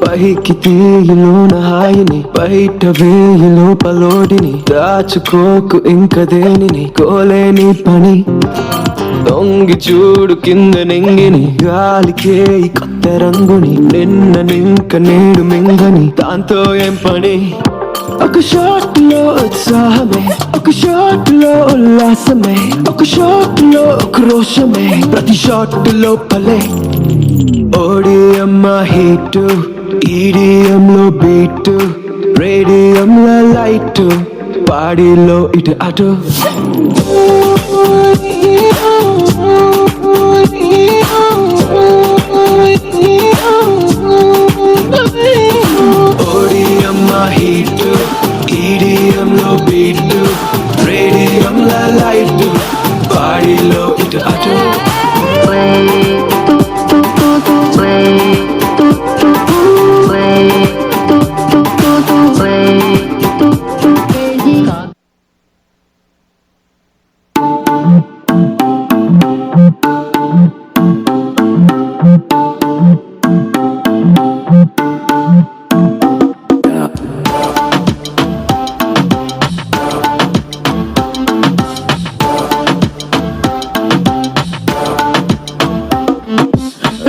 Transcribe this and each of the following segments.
పైకి తీయలోన హాయిని బయట వేయి లోపలోడిని దాచుకోకు ఇంక దేనిని కోలేని పని దొంగి చూడు కింద నింగిని గాలికే ఈ కొత్త రంగుని నిన్న నింక నేడు మింగని దాంతో ఏం పని ఒక షాట్ లో ఉత్సాహమే ఒక షాట్ లో ఉల్లాసమే ఒక షాట్ లో క్రోషమే ప్రతి షాట్ లోపలే ఓడిఎం హీట్ ఈడిఎం లో బీట్ రేడియం లో లైట్ పాడిలో ఇటు అటు ఓడిఎం హీట్ ఈడిఎం లో బీట్ రేడియం లో లైట్ పాడిలో ఇటు అటు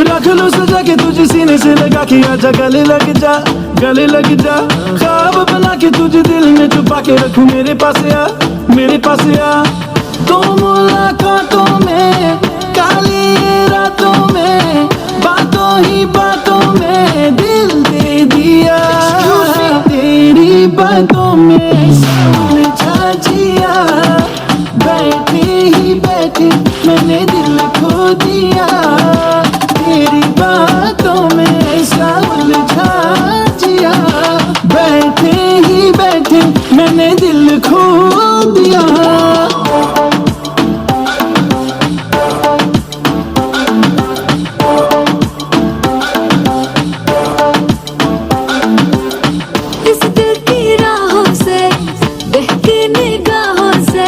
रख लो सजा के तुझे सीने से लगा के आजा गले लग जा ख्वाब बना के तुझे दिल में छुपा के रखूं मेरे पास आ तो मुलाकातों में काली रातों में बातों ही बातों में दिल दे दिया तेरी बातों में उलझा जिया बैठे ही बैठे मैंने दिल खो दिया तेरी बातों में ऐसा उलझा जिया बैठे ही बैठे मैंने दिल खो दिया इस दिल की राहों से बहकी निगाहों से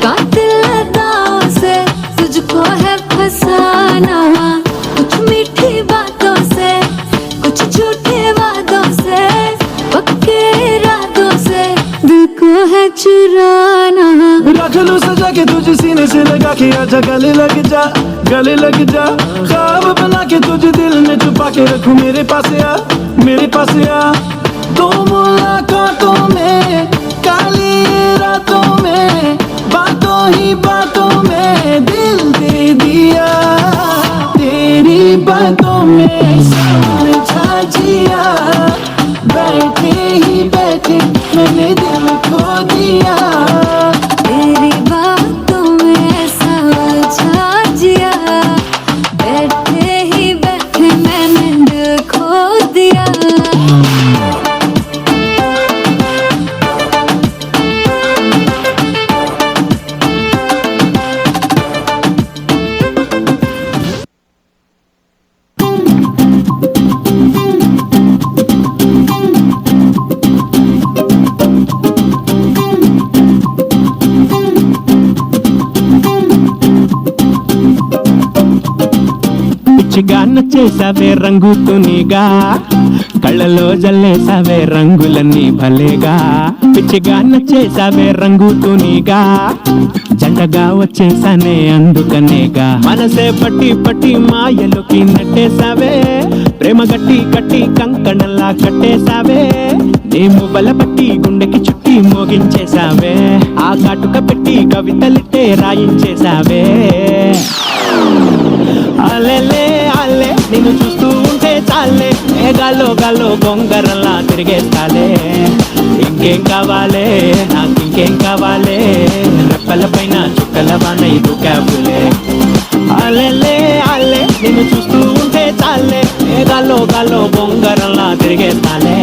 कातिल अदाओं से तुझको है फसाना कुछ मीठी बातों से कुछ झूठे वादों से पक्के इरादों से दिल को है चुराना रख लो सजा के तुझे सीने से लगा के आजा गले लग जा ख्वाब बना के तुझे दिल में छुपा के रखूं मेरे पास आ तो मुलाकातों में काली रातों में बातों ही बातों में दिल दे दिया तेरी बातों में उलझा जिया बैठे ही बैठे मैंने दिल खो दिया तेरी बातों में ऐसा उलझा जिया बैठे ही बैठे मैंने दिल खो दिया పిచ్చిగా నచ్చేసావే రంగుతూనిగా కళ్ళలో జల్లేసావే రంగులన్నీ భలేగా పిచ్చిగా నచ్చేసావే రంగుతూనిగా జంటగా వచ్చేసానే అందుకనేగా మనసే పట్టి పట్టి మాయలోకి నెట్టేసావే ప్రేమ గట్టి కట్టి కంకణంలా కట్టేసావే నీ మువ్వల పట్టి గుండెకి చుట్టి మోగించేసావే ఆ కాటుక పెట్టి కవితలిట్టే రాయించేసావే అలెలే అల్లే నిన్ను చూస్తూ ఉంటే చాలే గాల్లో గాల్లో గొంగరల్లా తిరిగేస్తాలే ఇంకేం కావాలే నాకు ఇంకేం కావాలే రెప్పల పైన చుక్కల వాన దూకావులే అలెలే అల్లే నిన్ను చూస్తూ ఉంటే చాలే గాల్లో గాల్లో గొంగరల్లా తిరిగేస్తాలే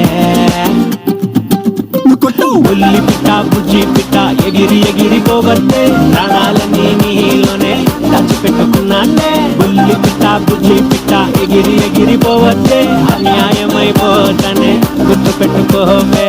ఉల్లి పిట్ట బుజ్జి పిట్ట ఎగిరి ఎగిరి పోవద్దే ప్రాణాలన్నీ నీలోనే దాచిపెట్టుకున్నానే ఉల్లి పిట్ట బుజ్జి పిట్ట ఎగిరి ఎగిరి పోవద్దే అన్యాయమైపోతానే గుర్తు పెట్టుకోవే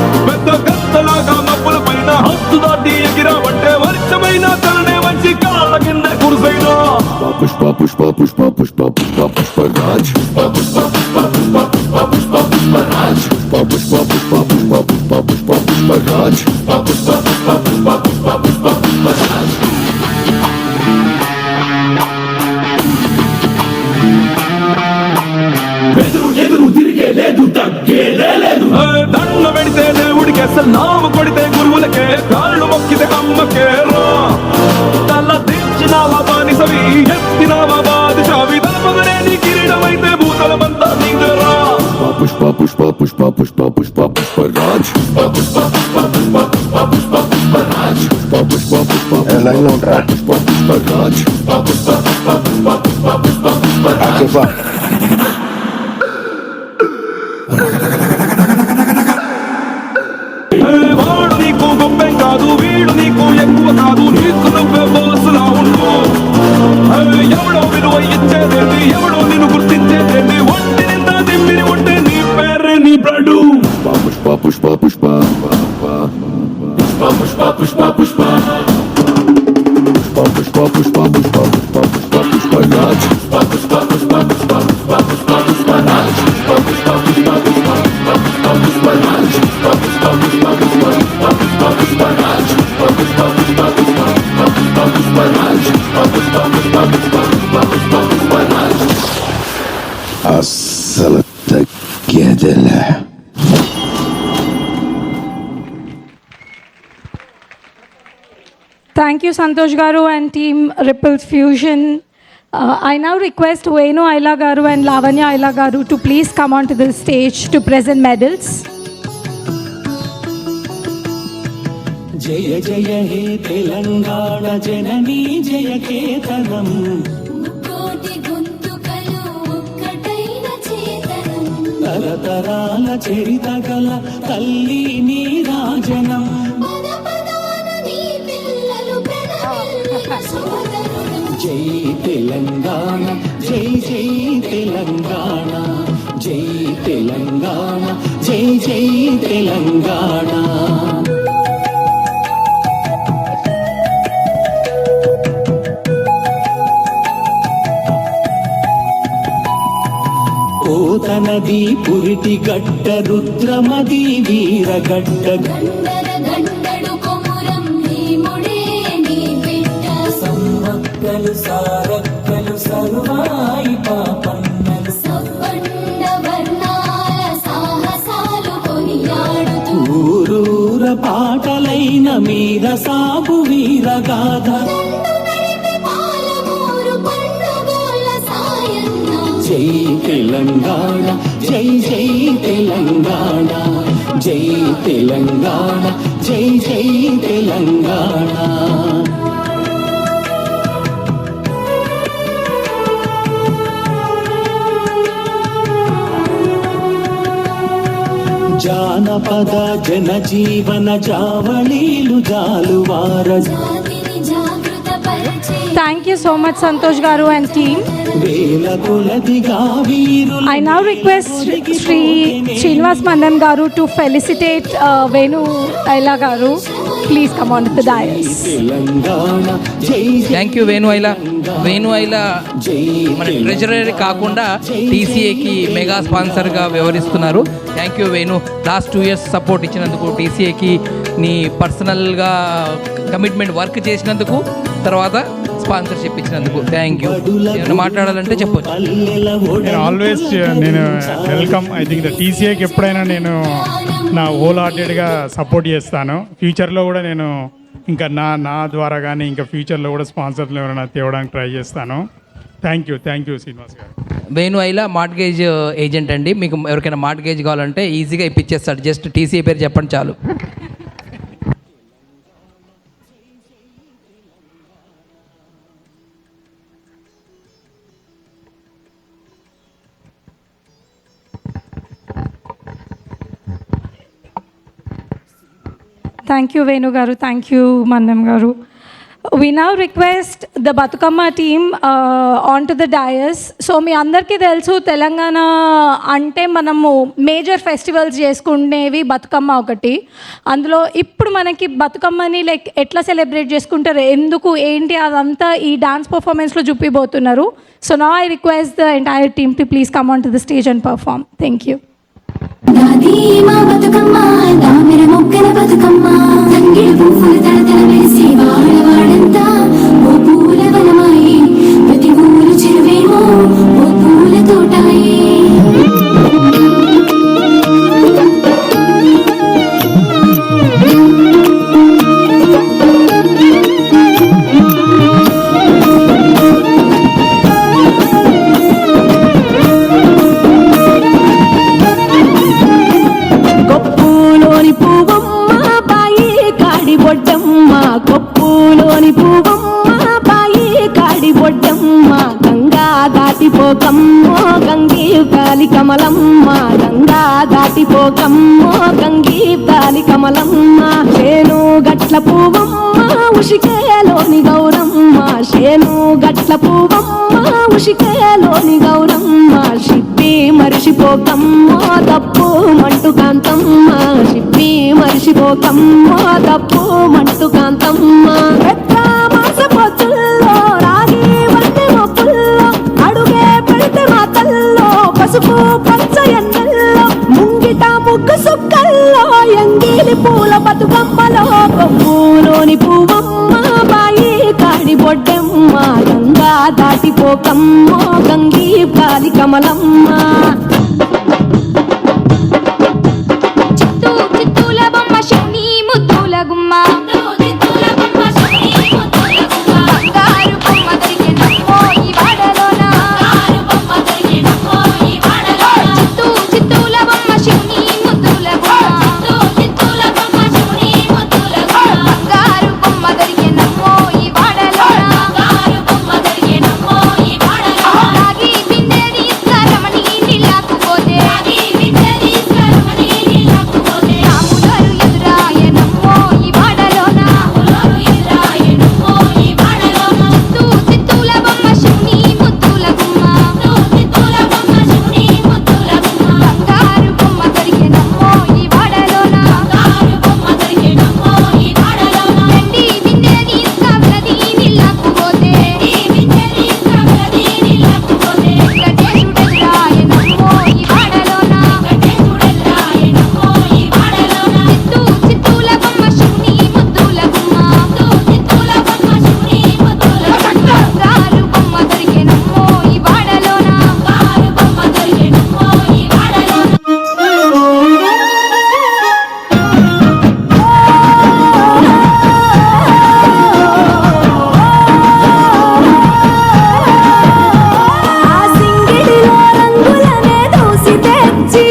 Pushpa Pushpa Pushpa Pushpa Pushpa Pushpa Raj. Pushpa Pushpa Pushpa Pushpa Pushpa Pushpa Pushpa Raj. Pushpa Pushpa Pushpa Pushpa Pushpa Pushpa Pushpa Raj. Pushpa Pushpa Pushpa Pushpa Pushpa Pushpa Pushpa Raj. ఎదురు తిరిగే లేదు తగ్గేదే లేదు. దండ పెడితే దేవుడికి అసలు నామ కొడితే గురువులకే కాళ్ళు మొక్కితే అమ్మకే రా. తల దించినావా బానిసవి ఎత్తినావా బాదిషావి తలపగనే నీ కిరీటమైతే భూతలమంతా నీదేరా. Pushpa Pushpa Pushpa Pushpa Pushpa Pushpa Raj. Pushpa Pushpa Pushpa Pushpa Pushpa Pushpa Pushpa Raj. Pushpa Pushpa Pushpa Pushpa Pushpa Pushpa Raj. Pushpa Pushpa Pushpa Pushpa Pushpa Pushpa Pushpa Raj. వాడు నీకు గొప్పేం కాదు, వీడు నీకు ఎక్కువ కాదు, నీకు నువ్వే బాసులా ఉండు. ఎవడో విలువ ఇచ్చేదేంటి, ఎవడో నిన్ను గుర్తించేదేంటి, ఒంటి నిండా దిమ్మిరి ఉంటే నీ పేరే నీ బ్లడు. Pushpa Pushpa Pushpa Pushpa Pushpa Pushpa Pushpa Pushpa Pushpa Pushpa Pushpa Pushpa Pushpa Pushpa Raj. Pushpa Pushpa Pushpa Pushpa Pushpa Pushpa Pushpa Raj. Pushpa Pushpa Pushpa Pushpa Pushpa Pushpa Pushpa Raj. Pushpa Pushpa Pushpa Pushpa Pushpa Pushpa Pushpa Raj. Pushpa Pushpa Pushpa Pushpa Pushpa Pushpa Pushpa Raj. Pushpa Pushpa Pushpa Pushpa Pushpa Pushpa Pushpa Raj. అస్సలు తగ్గేదేలే. Thank you, Santosh Garu and team Ripples Fusion. I now request Venu Aila Garu and Lavanya Aila Garu to please come onto the stage to present medals. జయ జయ హే తెలంగాణ జననీ జయ కేతనం. కోటి గొంతుకలు ఒక్కటైన చేతనం. తరతరాల చరిత గల తల్లి నీ రాజనం. పద పదాన నీ పిల్లలు ప్రణమిల్లిన సోదరుడు. జై తెలంగాణ జై జై తెలంగాణ. జై తెలంగాణ జై జై తెలంగాణ. పోతనది పురిటి గడ్డ రుద్రమది వీరగడ్డ. గండర గండడు కొమురం భీముడే నీ బిడ్డ. సమ్మక్కలు సారక్కలు సర్వాయి పాపన్నలు. సబ్బండ వర్ణాల సాహసాలు కొనియాడుతూ. ఊరూర పాటలైన మీద సాగు వీరగాథ. పాలమూరు పండుగల సాయన్న. జై తెలంగాణ జై జై తెలంగాణ. జై తెలంగాణ జై జై తెలంగాణ. జానపద జనజీవన జావళీలు జాలువార. జాతిని జాగృతపరిచే. Thank you so much, Santosh Garu and team. వేల కొలదిగా వీరులు. I now request Sri Srinivas Mandam Garu to felicitate Venu Aila Garu. Please come on to the dais. Telangana జై థ్యాంక్ యూ వేణు ఐలా. వేణు ఐలా మన ట్రెజరీ కాకుండా టీసీఏకి మెగా స్పాన్సర్గా వ్యవహరిస్తున్నారు. Thank you Venu. Last 2 years support ఇచ్చినందుకు, టీసీఏకి నీ పర్సనల్గా commitment work చేసినందుకు, తర్వాత స్పాన్సర్షిప్ ఇచ్చినందుకు థ్యాంక్ యూ. ఏమైనా మాట్లాడాలంటే చెప్పొచ్చు. నేను ఆల్వేస్ నేను వెల్కమ్. ఐ థింక్ ద టీసీఏకి ఎప్పుడైనా నేను నా హోల్ హార్టెడ్గా సపోర్ట్ చేస్తాను. ఫ్యూచర్లో కూడా నేను ఇంకా నా ద్వారా కానీ ఇంకా ఫ్యూచర్లో కూడా స్పాన్సర్లు ఎవరైనా తేవడానికి ట్రై చేస్తాను. థ్యాంక్ యూ శ్రీనివాస్ గారు. వేణు ఐలా మార్ట్గేజ్ ఏజెంట్ అండి. మీకు ఎవరికైనా మార్ట్గేజ్ కావాలంటే ఈజీగా ఇప్పించేస్తాడు. జస్ట్ టీసీఏ పేరు చెప్పండి చాలు. Thank you, Venu Garu. Thank you, Mandam Garu. We now request the Batukama team onto the dais. So మీ అందరికీ తెలుసు తెలంగాణ అంటే మనము మేజర్ ఫెస్టివల్స్ చేసుకునేవి బతుకమ్మ ఒకటి. అందులో ఇప్పుడు మనకి బతుకమ్మని లైక్ ఎట్లా సెలబ్రేట్ చేసుకుంటారు, ఎందుకు ఏంటి అదంతా ఈ డాన్స్ పర్ఫార్మెన్స్లో చూపిపోతున్నారు. So now I request the entire team to please come on to the stage and perform. Thank you. దాది మా బతుకమ్మ దామెర మొక్కల బతుకమ్మ తంగిడి పువ్వులు తడతడ మెరిసి వాడవాడంతా ఓ పూల వనమాయి ప్రతి ఊరు చెరువేమో ఓ పూల తోటాయి. కొప్పులోని పువ్వమ్మ బాయి కాడి బొడ్డమ్మ, కొప్పులోని పువ్వమ్మ బాయి కాడి బొడ్డమ్మ, గంగా దాటిపోకమ్మో గంగి కాలి కమలమ్మ, గంగా దాటిపోకమ్మో గంగి కాలి కమలమ్మ, శేను గట్ల పువ్వమ్మ ఉషికేలోని గౌరమ్మ, శేను గట్ల పువ్వమ్మ ఉషికేలోని గౌరమ్మ, షిప్పి మరిషిపోకమ్మో తప్పు మంటు కాంతమ్మ, షిప్పి మరిషిపోకమ్మో తప్పు మంటు కాంతమ్మ, పెద్ద మాస పొత్తుల్లో రాగి వంటి మొప్పుల్లో అడుగే పెడితే మాతల్లో పసుపు పచ్చ ఎన్నెల్లో ముంగిట ముగ్గు సుక్కల్లో ఎంగిలి పూల బతుకమ్మలో కొప్పులోని పువ్వమ్మ బాయి కాడి బొడ్డెమ్మ, గంగా దాటిపోకమ్మో గంగి పాలి కమలమ్మ. చిత్తూ చిత్తూల బొమ్మ శని ముద్దుల గుమ్మ బంగారు బొమ్మ దొరికెనమ్మో ఈ వాడలోన, చిత్తూ చిత్తూల బొమ్మ శని ముద్దుల గుమ్మ, బంగారు బొమ్మ దొరికెనమ్మో ఈ వాడలోన, రాగి బిందె తీసుకురమని నీళ్ళకు పోతే రాములోరు ఎదురాయనమ్మో ఈ వాడలోన, చిత్తూ చిత్తూల బొమ్మ శివుని ముద్దుల గుమ్మ, బంగారు బొమ్మ దొరికెనమ్మో ఈ వాడలోన, వెండి బిందె తీసుకురమని నీళ్ళకు పోతే వెంకటేశుడు ఎదురాయనమ్మో ఈ వాడలోన, చిత్తూ చిత్తూల బొమ్మ శివుని ముద్దుల గుమ్మ, బంగారు బొమ్మ దొరికెనమ్మో ఈ వాడలోన. ఆ సింగిడిలో రంగులనే దోసి తెచ్చి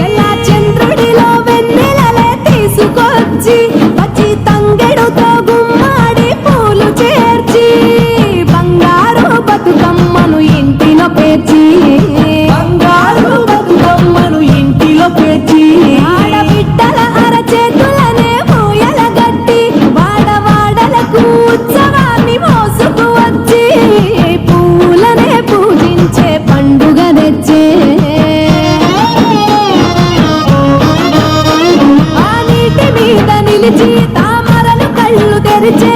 ఎలా చంద్రుడిలో వెన్నెలలే తీసుకొచ్చి వచ్చి తంగెడుతో గుమ్మాడి పూలు చేర్చి బంగారు బతుకమ్మను ఇంటిలో పేర్చి, బంగారు బతుకమ్మను ఇంటిలో పేర్చి, ఆడబిడ్డల అరచేతులనే మూయల గట్టి వాడవాడలకు ఉత్సవాన్ని మోసుకు వచ్చి పూలనే పూజించే పండుగ తెచ్చే, ఆ నీటి మీద నిలిచి తామరలు కళ్ళు తెరిచే,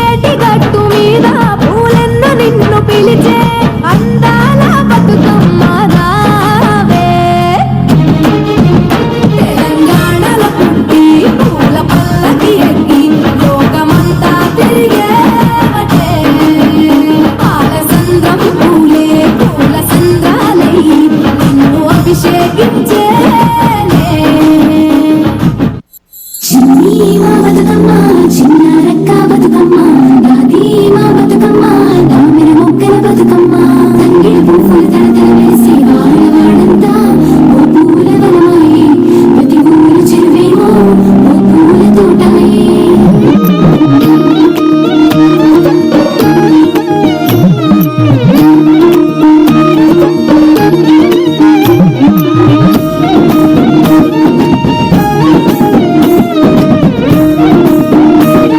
ఏటి గట్టు మీద పూలెన్ను నిన్ను పిలిచే అందాల బతుకమ్మ రావే. తెలంగాణలో పుట్టి పూల పల్లకి ఎక్కి లోకమంతా తిరిగేవటే, పాల సంద్రం పూలే పూల సంద్రాలయ్యి నిన్ను అభిషేకించేనే. చిన్ని మా బతుకమ్మ చిన్న రెక్క బతుకమ్మ దాది మా బతుకమ్మ దామెర మొక్కల బతుకమ్మ తంగిడి పువ్వులు తడతడ మెరిసి వాడవాడంతా ఓ పూల వనమాయి ప్రతి ఊరు చెరువేమో ఓ పూల తోటాయి. ఆ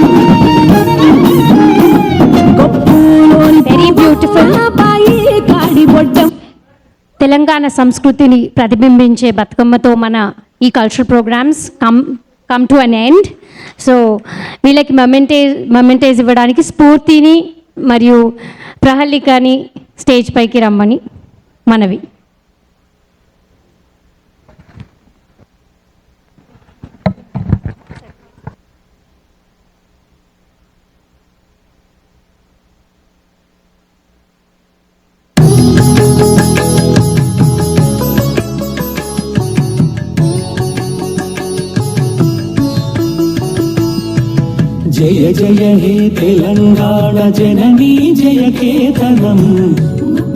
సంస్కృతిని ప్రతిబింబించే బతుకమ్మతో మన ఈ cultural programs come to an end. So వీళ్ళకి మొమెంటేజ్ ఇవ్వడానికి స్ఫూర్తిని మరియు ప్రహల్లికని స్టేజ్ పైకి రమ్మని మనవి. జయ జయ హే తెలంగాణ జననీ జయ కేతనం,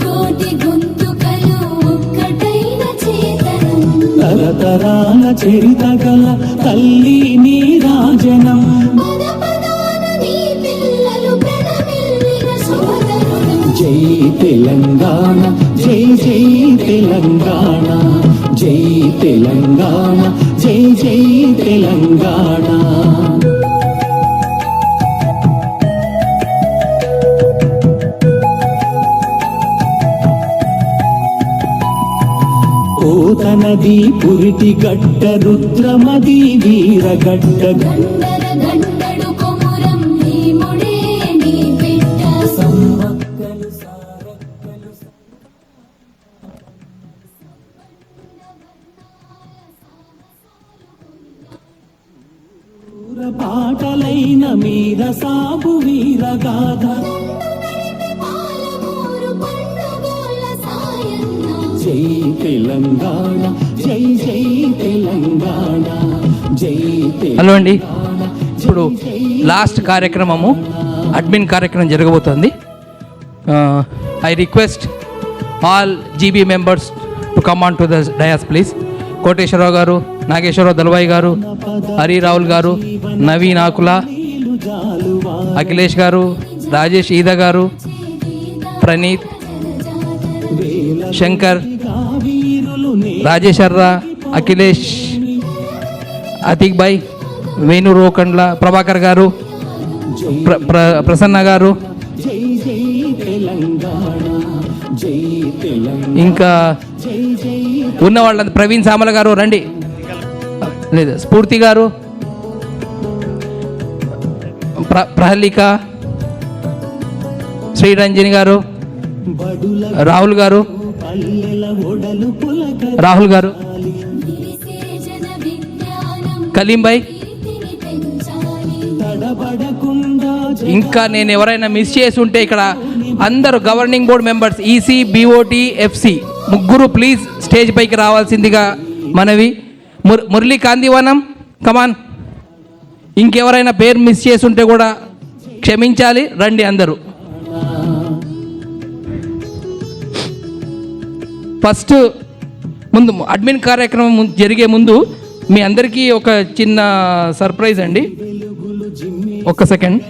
కోటి గొంతుకలు ఒక్కటైన చేతనం, తరతరాల చరిత గల తల్లి నీ రాజనం, పద పదాన నీ పిల్లలు ప్రణమిల్లిన సోదరులు. జై తెలంగాణ జై జై తెలంగాణ, జై తెలంగాణ జై జై తెలంగాణ. కోతనది పురిటి గడ్డ రుద్రమది వీరగడ్డ, గండర గండడు కొమురం భీముడే నీ బిడ్డ, సమ్మక్కలు సారక్కలు పాటలైన మీద సాగు వీరగాథ, పాలమూరు పండుగల సాయన్న, జై తెలంగాణ జై జై తెలంగాణ, జై హలో అండి, ఇప్పుడు లాస్ట్ కార్యక్రమము అడ్మిన్ కార్యక్రమం జరగబోతోంది. I request all GB members to come on to the dais please. Koteswararao గారు, నాగేశ్వరరావు దళవాయి గారు, హరి రావుల్ గారు, నవీన్ ఆకుల, అఖిలేష్ గారు, రాజేష్ ఈద గారు, ప్రణీత్, శంకర్, రాజేశ్వర్రా, అఖిలేష్, అతిక్ భాయ్, వేణు రోకండ్ల, ప్రభాకర్ గారు, ప్రసన్న గారు, ఇంకా ఉన్న వాళ్ళ ప్రవీణ్ సామల గారు రండి, లేదు స్ఫూర్తి గారు, ప్రహల్లిక, శ్రీరంజని గారు, రాహుల్ గారు, రాహుల్ గారు, విశేషణ విజ్ఞానం కలీం భాయ్, కీర్తిని పెంచాలి. ఇంకా నేను ఎవరైనా మిస్ చేసి ఉంటే ఇక్కడ అందరూ governing board members EC, BOT, FC ముగ్గురు ప్లీజ్ స్టేజ్ పైకి రావాల్సిందిగా మనవి. మురళీ కాంతివనం కమాన్. ఇంకెవరైనా పేరు మిస్ చేసి ఉంటే కూడా క్షమించాలి, రండి అందరూ. ఫస్ట్ ముందు అడ్మిన్ కార్యక్రమం జరిగే ముందు మీ అందరికీ ఒక చిన్న సర్ప్రైజ్ అండి. ఒక్క సెకండ్.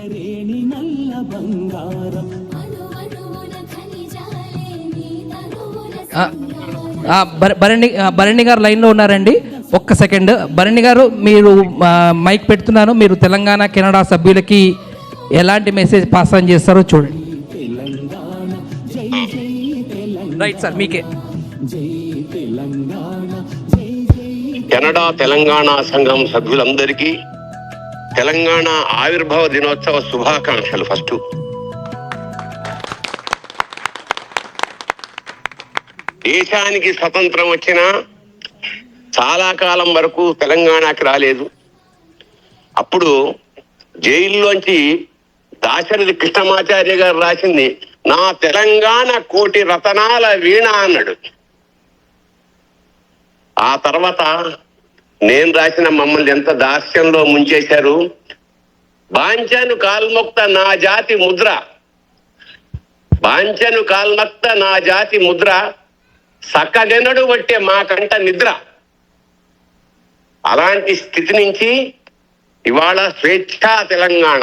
భరణి గారు లైన్లో ఉన్నారండి. ఒక్క సెకండ్. భరణి గారు మీరు మైక్ పెడుతున్నాను, మీరు తెలంగాణ కెనడా సభ్యులకి ఎలాంటి మెసేజ్ పాస్ ఆన్ చేస్తారో చూడండి. రైట్ సార్, మీకే. కెనడా తెలంగాణ సంఘం సభ్యులందరికీ తెలంగాణ ఆవిర్భావ దినోత్సవ శుభాకాంక్షలు. ఫస్ట్ దేశానికి స్వతంత్రం వచ్చినా చాలా కాలం వరకు తెలంగాణకి రాలేదు. అప్పుడు జైల్లోంచి దాశరథి కృష్ణమాచార్య గారు రాసింది నా తెలంగాణ కోటి రతనాల వీణ అన్నాడు. ఆ తర్వాత నేను రాసిన మమ్మల్ని ఎంత దాస్యంలో ముంచేశారు. బాంచను కాల్మొక్త నా జాతి ముద్ర, బాంచను కాల్మక్త నా జాతి ముద్ర, సక్కగెనడు బట్టే మా కంట నిద్ర. అలాంటి స్థితి నుంచి ఇవాళ స్వేచ్ఛా తెలంగాణ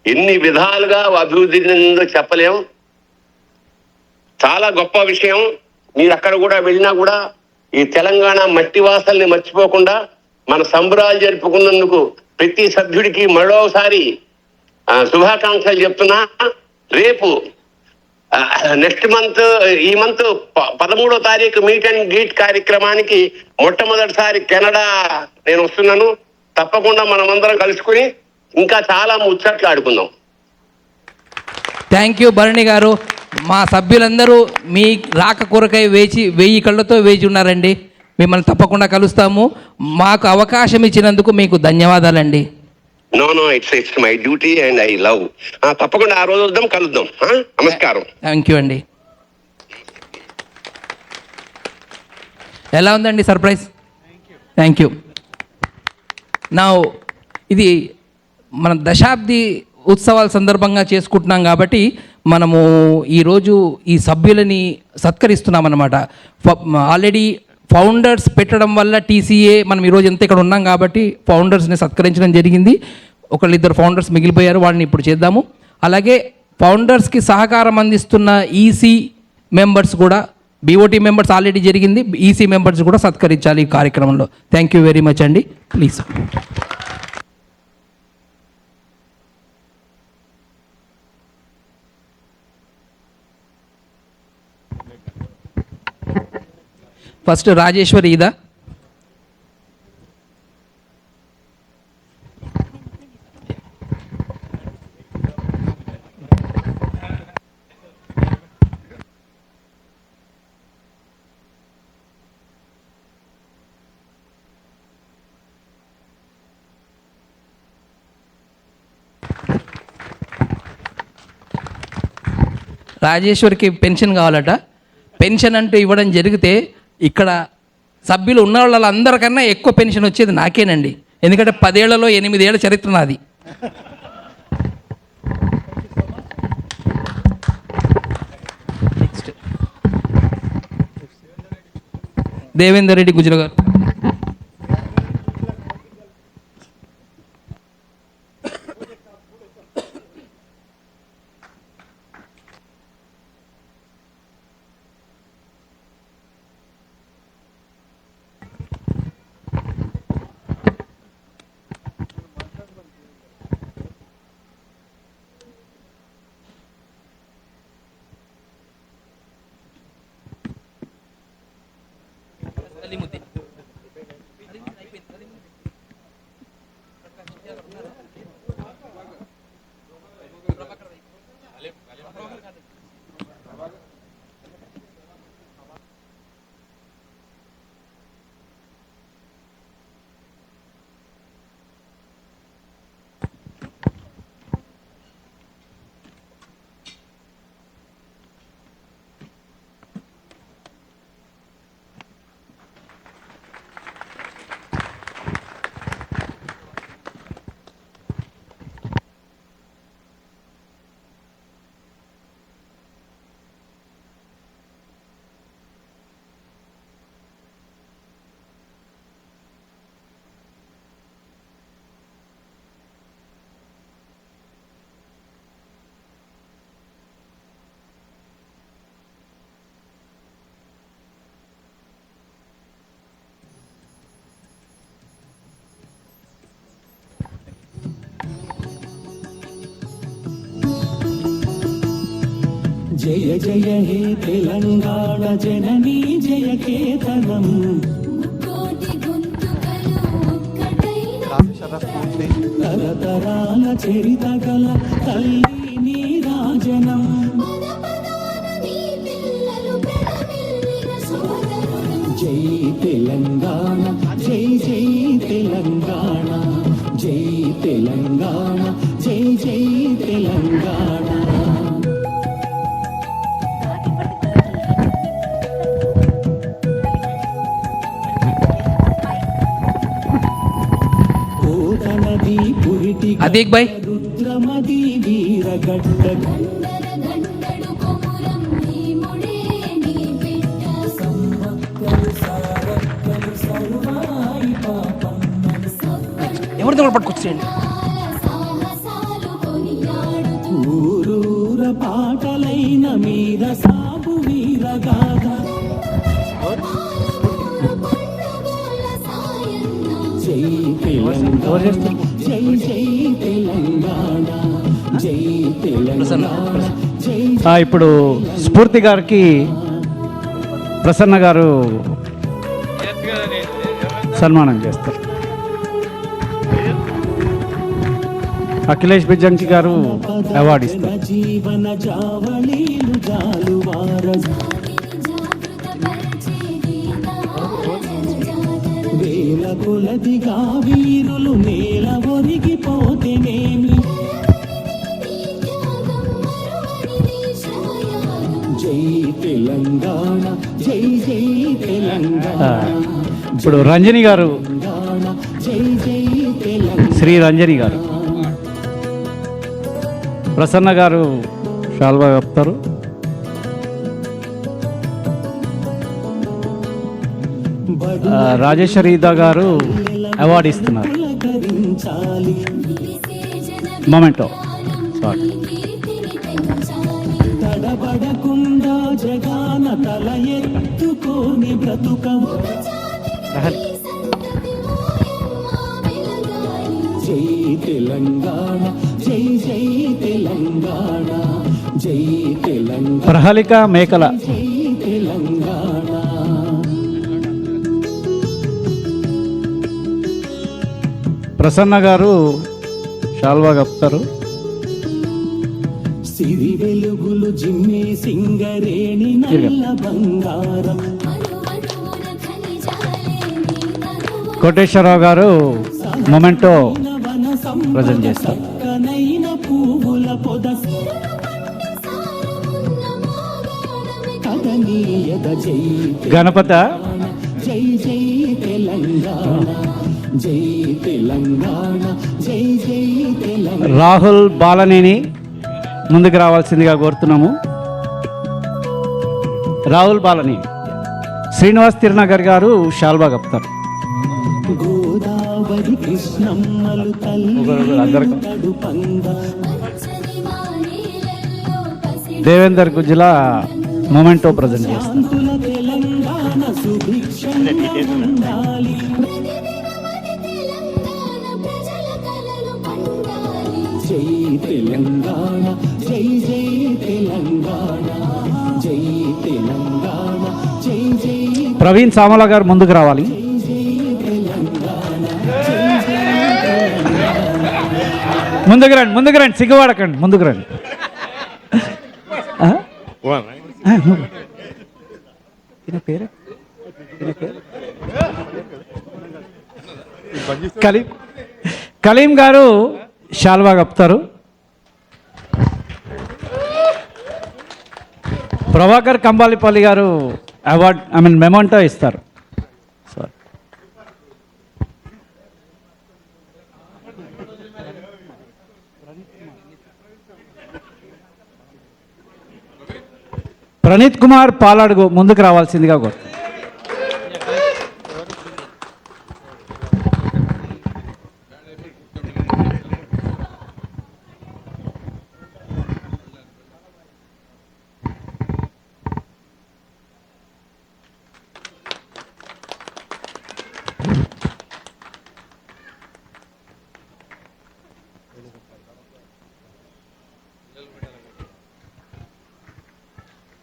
ఎన్ని విధాలుగా అభివృద్ధి చెందిందో చెప్పలేం. చాలా గొప్ప విషయం. మీరు అక్కడ కూడా వెళ్ళినా కూడా ఈ తెలంగాణ మట్టి వాసల్ని మర్చిపోకుండా మన సంబరాలు జరుపుకున్నందుకు ప్రతి సభ్యుడికి మరోసారి శుభాకాంక్షలు చెప్తున్నా. రేపు నెక్స్ట్ మంత్ ఈ మంత్ 13వ తారీఖు మీట్ అండ్ గ్రీట్ కార్యక్రమానికి మొట్టమొదటిసారి కెనడా నేను వస్తున్నాను. తప్పకుండా మనమందరం కలుసుకుని ఇంకా చాలా ముచ్చట్లు ఆడుకుందాం. Thank you Bharani garu. మా సభ్యులందరూ మీ రాక కొరకై 1000 కళ్ళతో వేచి ఉన్నారండి. మిమ్మల్ని తప్పకుండా కలుస్తాము. మాకు అవకాశం ఇచ్చినందుకు మీకు ధన్యవాదాలండి. No it's my duty and I love. తప్పకుండా ఆ రోజు వద్దాం, కలుద్దాం. నమస్కారం. థ్యాంక్ యూ అండి. ఎలా ఉందండి సర్ప్రైజ్? Thank you. నా ఇది మన దశాబ్ది ఉత్సవాల సందర్భంగా చేసుకుంటున్నాం కాబట్టి మనము ఈరోజు ఈ సభ్యులని సత్కరిస్తున్నాం అన్నమాట. ఆల్రెడీ ఫౌండర్స్ పెట్టడం వల్ల టీసీఏ మనం ఈరోజు ఎంత ఇక్కడ ఉన్నాం కాబట్టి ఫౌండర్స్ని సత్కరించడం జరిగింది. 1-2 ఫౌండర్స్ మిగిలిపోయారు, వాళ్ళని ఇప్పుడు చేద్దాము. అలాగే ఫౌండర్స్కి సహకారం అందిస్తున్న ఈసీ మెంబర్స్ కూడా, బీఓటీ మెంబర్స్ ఆల్రెడీ జరిగింది, ఈసీ మెంబర్స్ కూడా సత్కరించాలి ఈ కార్యక్రమంలో. థ్యాంక్ యూ వెరీ మచ్ అండి. ప్లీజ్. ఫస్ట్ రాజేశ్వరి ఇదా. రాజేశ్వరికి పెన్షన్ కావాలట. పెన్షన్ అంటూ ఇవ్వడం జరిగితే ఇక్కడ సభ్యులు ఉన్న వాళ్ళందరికన్నా ఎక్కువ పెన్షన్ వచ్చేది నాకేనండి. ఎందుకంటే 10 ఏళ్లలో 8 ఏళ్ల చరిత్ర నాది. నెక్స్ట్ దేవేందర్ రెడ్డి గుజరా గారు. జయ జయ హే తెలంగాణ జననీ జయ కేతనం. తరతరాల చరిత గల తల్లి నీరాజనం. జై తెలంగాణ, జై జై తెలంగాణ, జై తెలంగాణ, జై జై తెలంగాణ. అదీక్ భాయ్. రుద్రమది వీరగడ్డ ఎవరితో పట్టుకొచ్చేయండి. ఊరూర పాటలైన మీద సాగు వీరగాథ. జై తెలంగాణ, జై జై తెలంగాణ, జై తెలంగాణ, ఇప్పుడు స్ఫూర్తి గారికి ప్రసన్న గారు సన్మానం చేస్తారు. అఖిలేష్ బిజ్జంకి గారు అవార్డు ఇస్తారు. జీవన జావళీలు జాలువార వేల కొలదిగా వీరులు నేల ఒరిగిపోతేనేమి జై తెలంగాణ జై జై తెలంగాణ ఇప్పుడు రంజని గారు, జై జై తెలంగాణ శ్రీ రంజని గారు, ప్రసన్న గారు షాల్వా కప్తారు. రాజేశ్వరీదా గారు అవార్డు ఇస్తున్నారు. Memento sorry. తడబడకుండా జగాన తల ఎత్తుకోని బ్రతుకవు జై తెలంగాణ జై జై తెలంగాణ జై తెలంగాణ ప్రహళిక మేకల జై తెలంగాణ ప్రసన్న గారు షాల్వా కప్తారు. సిరి వెలుగులు జిమ్మే సింగరేణి నల్ల బంగారం కోటేశ్వరరావు గారు మొమెంటో ప్రజెంట్ చేస్తారు. కనైన పువ్వుల పొద కదనీయద జై గణపత జై జై తెలంగాణ జై తెలంగాణ జై జై తెలంగాణ రాహుల్ బాలనేని ముందుకు రావాల్సిందిగా కోరుతున్నాము. రాహుల్ బాలనేని. శ్రీనివాస్ తిరునగర్ గారు షాల్వా కప్తారు. గోదావరి కృష్ణమ్మలు తల్లి కడుపంద దేవేందర్ గుజ్జుల మొమెంటో ప్రజెంట్ చేస్తారు. శాంతుల తెలంగాణ సుభిక్షంగా ఉండాలి జై తెలంగాణ జై జై తెలంగాణ జై తెలంగాణ జై జై ప్రవీణ్ సామల గారు ముందుకు రావాలి. ముందుకు రండి సిగ్గుపడకండి, ముందుకు రండి. కలీం గారు షాల్వా కప్తారు. ప్రభాకర్ కంబాలిపల్లి గారు అవార్డ్ మెమోంటో ఇస్తారు. ప్రణీత్ కుమార్ పాలాడుగు ముందుకు రావాల్సిందిగా కోరుతున్నాను.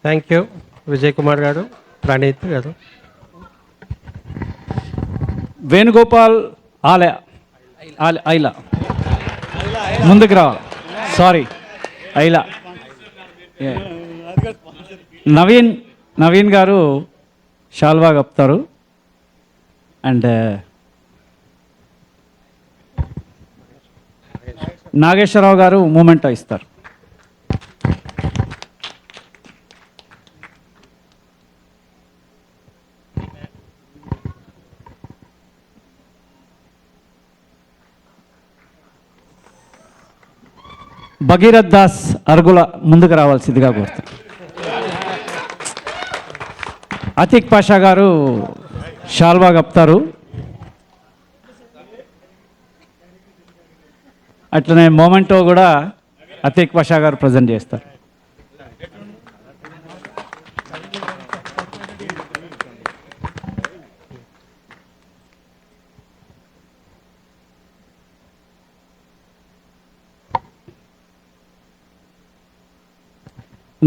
థ్యాంక్ యూ విజయ్ కుమార్ గారు, ప్రణీత్ గారు. వేణుగోపాల్ ఐలా ముందుకు రావాలి. సారీ ఐలా. నవీన్ గారు షాల్వా కప్తారు. అండ్ నాగేశ్వరరావు గారు మూమెంటో ఇస్తారు. భగీరథ్ దాస్ అరుగుల ముందుకు రావాల్సిందిగా కోరుతాను. అతిక్ పాషా గారు షాల్వా కప్తారు. అట్లనే మొమెంటో కూడా అతిక్ పాషా గారు ప్రజెంట్ చేస్తారు.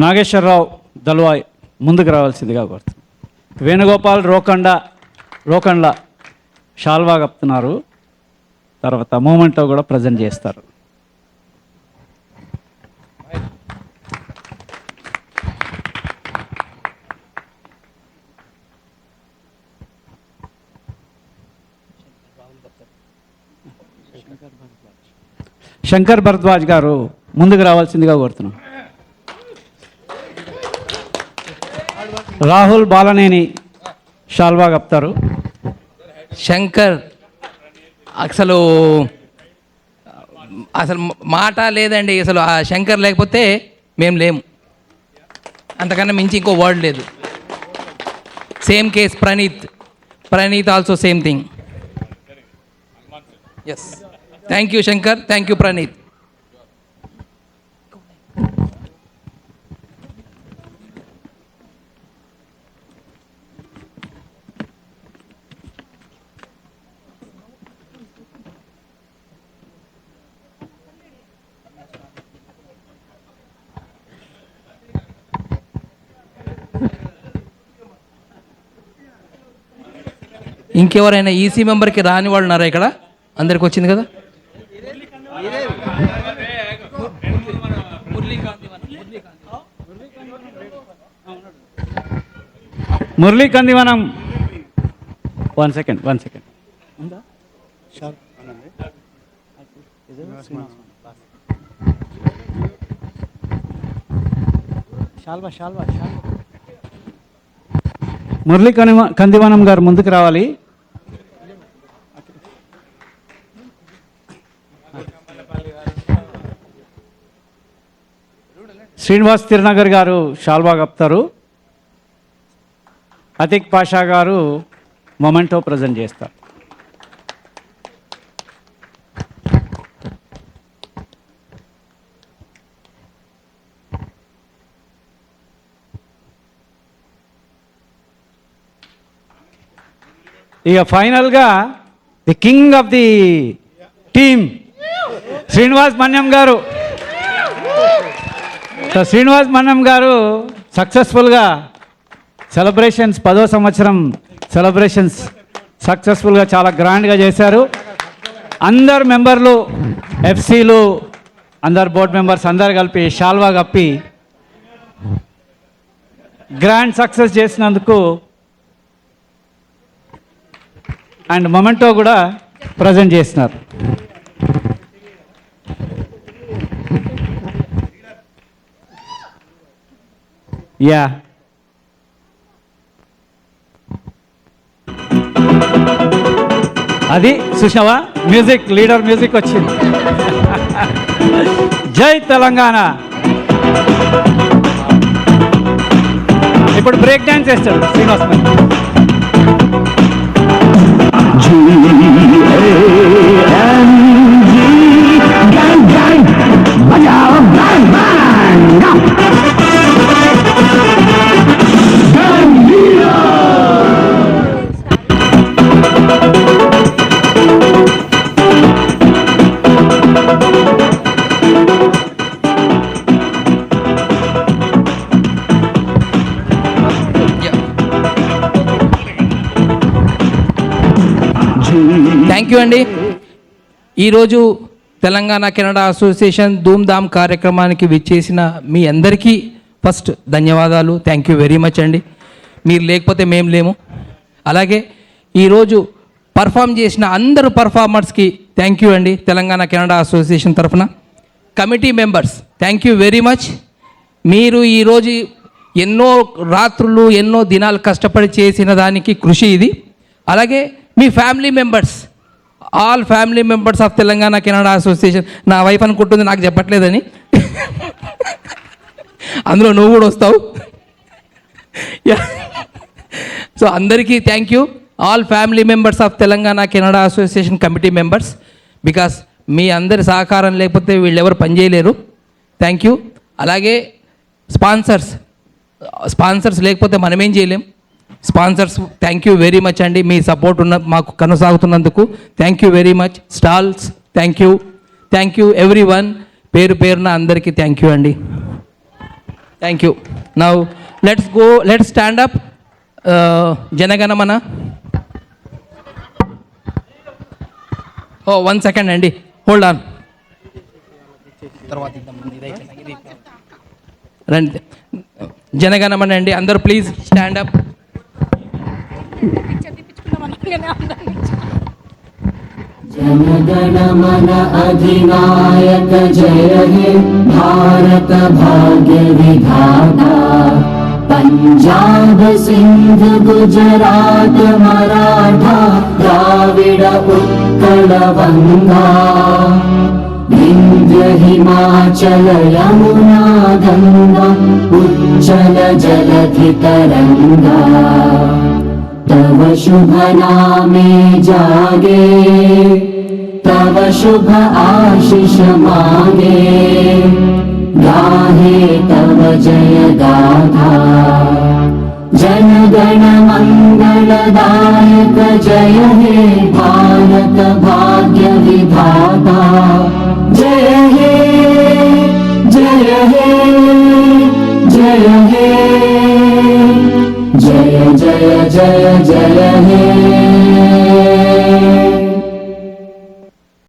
నాగేశ్వరరావు దల్వాయ్ ముందుకు రావాల్సిందిగా కోరుతున్నాను. వేణుగోపాల్ రోకండ్ల షాల్వా కప్తున్నారు. తర్వాత మూమెంటో కూడా ప్రజెంట్ చేస్తారు. శంకర్ భరద్వాజ్ గారు ముందుకు రావాల్సిందిగా కోరుతున్నాం. రాహుల్ బాలనేని షాల్వా కప్తారు. శంకర్ అసలు మాట లేదండి. అసలు ఆ శంకర్ లేకపోతే మేము లేము. అంతకన్నా మించి ఇంకో వర్డ్ లేదు. Same case Praneeth also same thing. Yes, thank you Shankar, thank you Praneeth. ఇంకెవరైనా ఈసీ మెంబర్కి రాని వాళ్ళు ఉన్నారా ఇక్కడ? అందరికి వచ్చింది కదా. మురళీ కందివనం. One second. మురళీ కందివనం గారు ముందుకు రావాలి. శ్రీనివాస్ తిరునగర్ గారు షాల్వా కప్తారు. అతిక్ పాషా గారు మొమెంటో ప్రజెంట్ చేస్తారు. ఇక ఫైనల్గా the king of the team Srinivas Manyam గారు. శ్రీనివాస్ మన్యం గారు సక్సెస్ఫుల్గా సెలబ్రేషన్స్ 10వ సంవత్సరం సెలబ్రేషన్స్ సక్సెస్ఫుల్గా చాలా గ్రాండ్గా చేశారు. అందరు మెంబర్లు, ఎఫ్సీలు, అందరు బోర్డ్ మెంబర్స్ అందరు కలిపి షాల్వా కప్పి గ్రాండ్ సక్సెస్ చేసినందుకు అండ్ మొమెంటో కూడా ప్రజెంట్ చేస్తున్నారు. యా, అది చూసావా, మ్యూజిక్ లీడర్ మ్యూజిక్ వచ్చింది. జై తెలంగాణ. ఇప్పుడు బ్రేక్ డాన్స్ చేస్తాడు శ్రీనివాస్. థ్యాంక్ యూ అండి. ఈరోజు తెలంగాణ కెనడా అసోసియేషన్ ధూమ్ధామ్ కార్యక్రమానికి విచ్చేసిన మీ అందరికీ ఫస్ట్ ధన్యవాదాలు. థ్యాంక్ యూ వెరీ మచ్ అండి. మీరు లేకపోతే మేము లేము. అలాగే ఈరోజు పర్ఫామ్ చేసిన అందరు పర్ఫార్మర్స్కి థ్యాంక్ యూ అండి. తెలంగాణ కెనడా అసోసియేషన్ తరఫున committee members thank you very much. మీరు ఈరోజు ఎన్నో రాత్రులు ఎన్నో దినాలు కష్టపడి చేసిన దానికి కృషి ఇది. అలాగే మీ family members, all family members of Telangana Canada association. నా వైఫ్ అనుకుంటుంది నాకు చెప్పట్లేదని, అందులో నువ్వు కూడా వస్తావు. సో అందరికీ thank you, all family members of Telangana Canada association committee members. Because మీ అందరి సహకారం లేకపోతే వీళ్ళు ఎవరు పనిచేయలేరు. Thank you. అలాగే స్పాన్సర్స్ లేకపోతే మనమేం చేయలేం. Sponsors thank you very much అండి. మీ సపోర్ట్ మాకు కొనసాగుతున్నందుకు thank you very much. Stalls thank you every one, పేరున అందరికీ థ్యాంక్ యూ అండి. Thank you. Now let's stand up. Jana Gana Mana. 1 second అండి, హోల్డ్ ఆన్. రండి, జనగణమన అండి, అందరూ ప్లీజ్ స్టాండ్ అప్. जनगणमन अधिनायक जय हे भारत भाग्य विधाता पंजाब सिंध गुजरात मराठा द्राविड उत्कल गंगा विंध्य हिमाचल यमुना गंगा उच्चल जलधि तरंगा तव शुभ नामे जागे तव शुभ आशीष मांगे गाहे तव जय गाथा जन गण मंगलदायक जय हे भारत भाग्य विधाता